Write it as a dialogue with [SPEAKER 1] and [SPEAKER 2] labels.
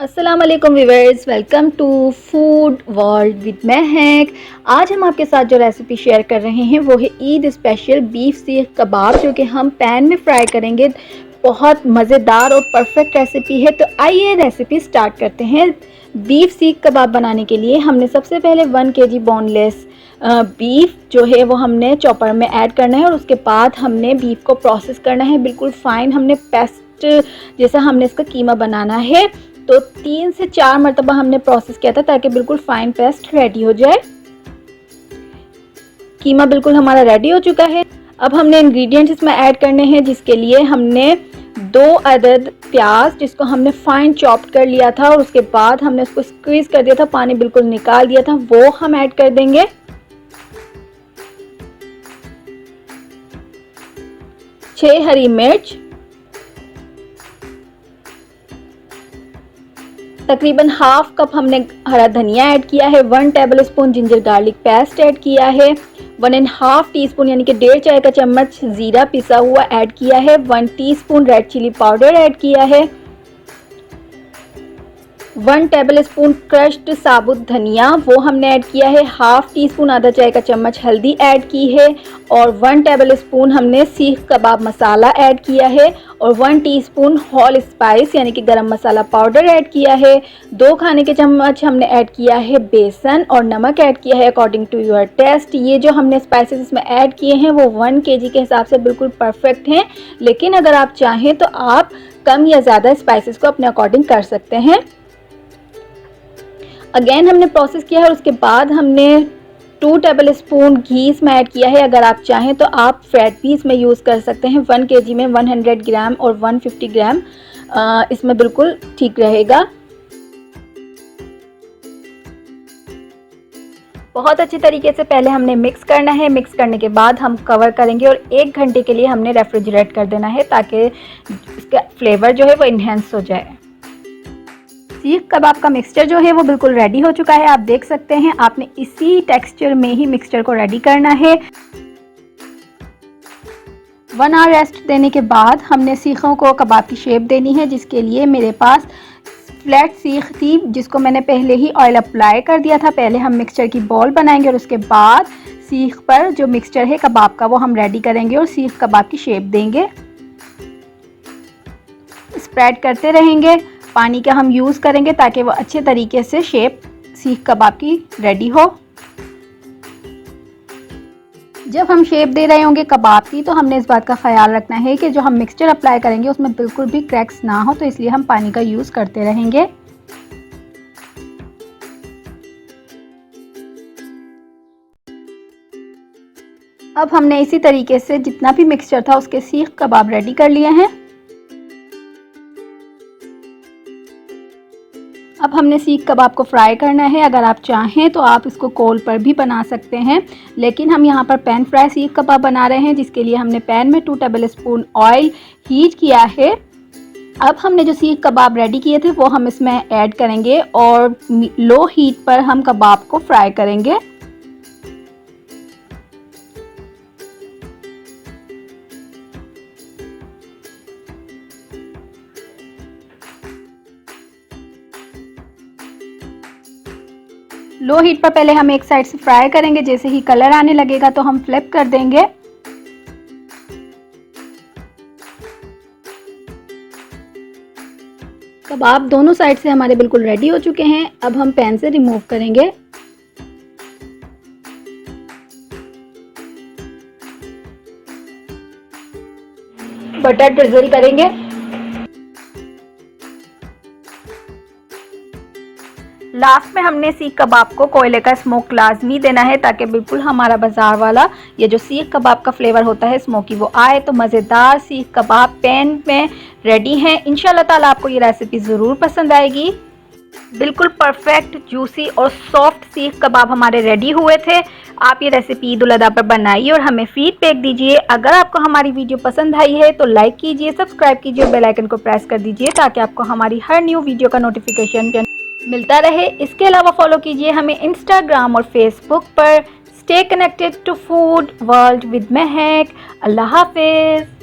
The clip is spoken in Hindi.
[SPEAKER 1] अस्सलाम वालेकुम viewers, welcome to Food World with Mahak. आज हम आपके साथ जो रेसिपी शेयर कर रहे हैं वो है ईद स्पेशल बीफ सीख कबाब, जो कि हम पैन में फ्राई करेंगे। बहुत मज़ेदार और परफेक्ट रेसिपी है। तो आइए रेसिपी स्टार्ट करते हैं। बीफ सीख कबाब बनाने के लिए हमने सबसे पहले 1 kg बोनलेस बीफ जो है वो हमने चॉपर में ऐड करना है, और उसके बाद हमने बीफ को प्रोसेस करना है। बिल्कुल फाइन हमने पेस्ट जैसा हमने इसका कीमा बनाना है। तो 3 से 4 मरतबा हमने प्रोसेस किया था ताकि बिल्कुल फाइन पेस्ट रेडी हो जाए। कीमा बिल्कुल हमारा रेडी हो चुका है। अब हमने इंग्रेडिएंट्स इसमें ऐड करने हैं, जिसके लिए हमने 2 अदद प्याज जिसको हमने फाइन चॉप्ड कर लिया था, और उसके बाद हमने उसको स्क्वीज कर दिया था, पानी बिल्कुल निकाल दिया था, वो हम ऐड कर देंगे। 6 हरी मिर्च, तकरीबन हाफ कप हमने हरा धनिया ऐड किया है। 1 table spoon ginger garlic paste add किया है। 1.5 टीस्पून यानी कि 1.5 चाय का चम्मच ज़ीरा पिसा हुआ ऐड किया है। 1 teaspoon red chilli powder add किया है। 1 टेबल स्पून क्रश्ड साबुत धनिया वो हमने ऐड किया है। हाफ टी स्पून आधा चाय का चम्मच हल्दी ऐड की है, और 1 टेबल स्पून हमने सीख कबाब मसाला ऐड किया है, और 1 टीस्पून होल स्पाइस यानी कि गरम मसाला पाउडर ऐड किया है। 2 खाने के चम्मच हमने ऐड किया है बेसन, और नमक ऐड किया है अकॉर्डिंग टू योर टेस्ट। ये जो हमने स्पाइसेस इसमें ऐड किए हैं वो 1 kg के हिसाब से बिल्कुल परफेक्ट हैं, लेकिन अगर आप चाहें तो आप कम या ज़्यादा स्पाइसेस को अपने अकॉर्डिंग कर सकते हैं। अगेन हमने प्रोसेस किया है, और उसके बाद हमने 2 टेबल स्पून घी इसमें ऐड किया है। अगर आप चाहें तो आप फैट भी इसमें यूज़ कर सकते हैं। 1 kg में 100 ग्राम और 150 ग्राम इसमें बिल्कुल ठीक रहेगा। बहुत अच्छी तरीके से पहले हमने मिक्स करना है। मिक्स करने के बाद हम कवर करेंगे, और 1 घंटे के लिए हमने रेफ्रिजरेट कर देना है ताकि इसका फ्लेवर जो है वो इन्हेंस हो जाए। सीख कबाब का मिक्सचर जो है वो बिल्कुल रेडी हो चुका है, आप देख सकते हैं। आपने इसी टेक्सचर में ही मिक्सचर को रेडी करना है। 1 आवर रेस्ट देने के बाद हमने सीखों को कबाब की शेप देनी है, जिसके लिए मेरे पास फ्लैट सीख थी जिसको मैंने पहले ही ऑयल अप्लाई कर दिया था। पहले हम मिक्सचर की बॉल बनाएंगे, और उसके बाद सीख पर जो मिक्सचर है कबाब का वो हम रेडी करेंगे और सीख कबाब की शेप देंगे। स्प्रेड करते रहेंगे। पानी का हम यूज़ करेंगे ताकि वो अच्छे तरीके से शेप सीख कबाब की रेडी हो। जब हम शेप दे रहे होंगे कबाब की, तो हमने इस बात का ख्याल रखना है कि जो हम मिक्सचर अप्लाई करेंगे उसमें बिल्कुल भी क्रैक्स ना हो, तो इसलिए हम पानी का यूज़ करते रहेंगे। अब हमने इसी तरीके से जितना भी मिक्सचर था उसके सीख कबाब रेडी कर लिए हैं। अब हमने सीख कबाब को फ्राई करना है। अगर आप चाहें तो आप इसको कोल पर भी बना सकते हैं, लेकिन हम यहाँ पर पैन फ्राई सीख कबाब बना रहे हैं, जिसके लिए हमने पैन में 2 टेबल स्पून ऑयल हीट किया है। अब हमने जो सीख कबाब रेडी किए थे वो हम इसमें ऐड करेंगे, और लो हीट पर हम कबाब को फ्राई करेंगे। लो हीट पर पहले हम एक साइड से फ्राई करेंगे। जैसे ही कलर आने लगेगा तो हम फ्लिप कर देंगे। कबाब दोनों साइड से हमारे बिल्कुल रेडी हो चुके हैं। अब हम पैन से रिमूव करेंगे। बटर ड्रिजल करेंगे। लास्ट में हमने सीख कबाब को कोयले का स्मोक लाजमी देना है, ताकि बिल्कुल हमारा बाजार वाला ये जो सीख कबाब का फ्लेवर होता है स्मोकी वो आए। तो मज़ेदार सीख कबाब पैन में रेडी हैं। इंशाल्लाह ताला आपको ये रेसिपी ज़रूर पसंद आएगी। बिल्कुल परफेक्ट जूसी और सॉफ्ट सीख कबाब हमारे रेडी हुए थे। आप ये रेसिपी ईद उल अज़हा पर बनाइए और हमें फीडबैक दीजिए। अगर आपको हमारी वीडियो पसंद आई है तो लाइक कीजिए, सब्सक्राइब कीजिए और बेल आइकन को प्रेस कर दीजिए, ताकि आपको हमारी हर न्यू वीडियो का नोटिफिकेशन मिलता रहे। इसके अलावा फॉलो कीजिए हमें इंस्टाग्राम और फेसबुक पर। Stay connected to Food World with Mahak. अल्लाह हाफिज़।